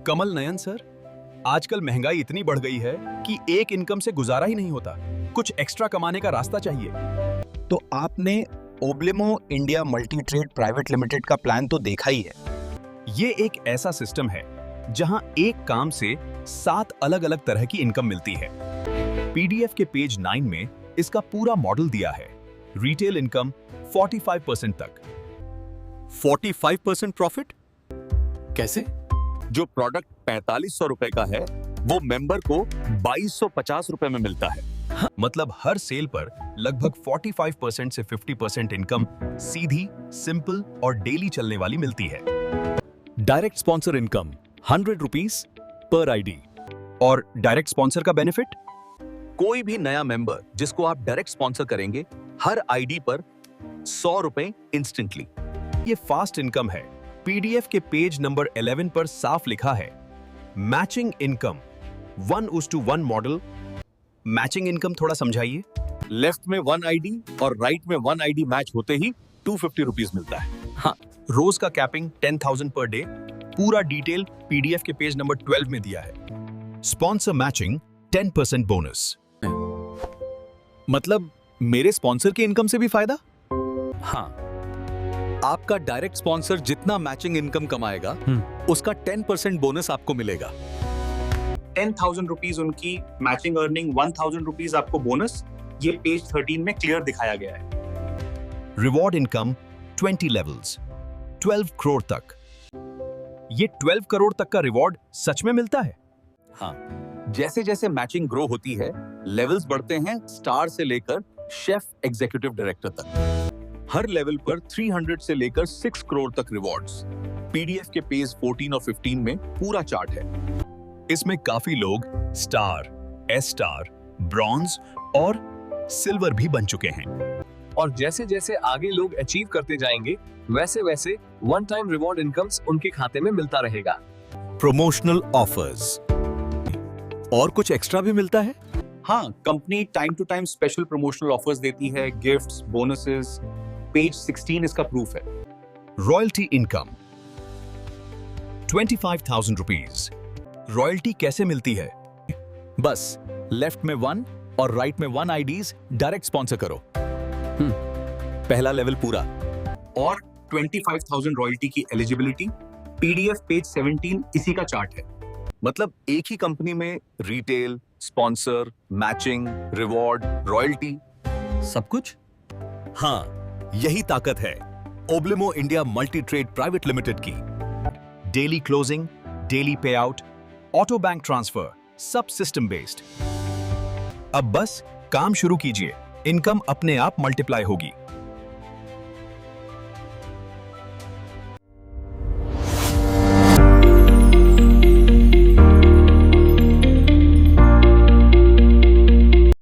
Kamal Nayan sir, आजकल महंगाई इतनी बढ़ गई है कि एक इनकम से गुजारा ही नहीं होता। कुछ एक्स्ट्रा कमाने का रास्ता चाहिए। तो आपने Oblimo India multi trade private limited का प्लान तो देखा ही है। ये एक ऐसा सिस्टम है जहां एक काम से 7 अलग-अलग तरह की इनकम मिलती है। पीडीएफ के पेज 9 में इसका पूरा मॉडल दिया है। रिटेल इनकम 45% तक। 45% प्रॉफिट कैसे? जो प्रोडक्ट 4500 रुपए का है वो मेंबर को 2250 रुपए में मिलता है। मतलब हर सेल पर लगभग 45% से 50% इनकम सीधी, सिंपल और डेली चलने वाली मिलती है। Direct sponsor income 100 rupees per ID. और डायरेक्ट स्पॉन्सर का बेनिफिट? कोई भी नया मेंबर जिसको आप डायरेक्ट स्पॉन्सर करेंगे हर आईडी पर 100 रुपए इंस्टेंटली। ये फास्ट इनकम है। पीडीएफ के पेज नंबर 11 पर साफ लिखा है matching income 1:1 model. Matching income थोड़ा समझाइए। लेफ्ट में 1 आईडी और राइट में 1 आईडी मैच होते ही 250 रुपीज मिलता है। हाँ, रोज का कैपिंग 10,000 पर डे। पूरा डिटेल पीडीएफ के पेज नंबर 12 में दिया है। Sponsor matching 10% bonus. मतलब मेरे स्पॉन्सर की इनकम से भी फायदा? हाँ, आपका डायरेक्ट स्पॉन्सर जितना मैचिंग इनकम कमाएगा उसका 10% बोनस आपको मिलेगा। 10,000 रुपीज उनकी मैचिंग अर्निंग, 1,000 रुपीज आपको बोनस। ये पेज 13 में क्लियर दिखाया गया है। रिवॉर्ड इनकम 20 लेवल्स, 12 करोड़ तक। ये 12 करोड़ तक का रिवॉर्ड सच में मिलता है? हाँ, जैसे जैसे मैचिंग ग्रो होती है लेवल्स बढ़ते हैं, स्टार से लेकर शेफ एग्जीक्यूटिव डायरेक्टर तक। हर लेवल पर 300 से लेकर 6 करोड़ तक रिवॉर्ड्स। पीडीएफ के पेज 14 और 15 में पूरा चार्ट है। इसमें काफी लोग स्टार, एस स्टार, ब्रॉन्ज और सिल्वर भी बन चुके हैं। और जैसे जैसे आगे लोग अचीव करते जाएंगे वैसे वैसे वन टाइम रिवॉर्ड इनकम्स उनके खाते में मिलता रहेगा। प्रमोशनल ऑफर्स और कुछ एक्स्ट्रा भी मिलता है। हाँ, company time to time special promotional offers देती है, गिफ्ट्स, बोनसेस। पेज 16 इसका प्रूफ है। Royalty income 25,000 rupees. रॉयल्टी कैसे मिलती है? बस लेफ्ट में 1 और राइट में 1 आईडीज डायरेक्ट स्पॉन्सर करो। पहला लेवल पूरा। और 25,000 रॉयल्टी की एलिजिबिलिटी। पीडीएफ पेज 17 इसी का चार्ट है। मतलब एक ही कंपनी में retail, sponsor, matching, reward, royalty, सब कुछ। हाँ, यही ताकत है Oblimo India multi trade private limited की। Daily closing, daily pay out, auto bank transfer, सब सिस्टम बेस्ड। अब बस काम शुरू कीजिए, इनकम अपने आप मल्टीप्लाई होगी।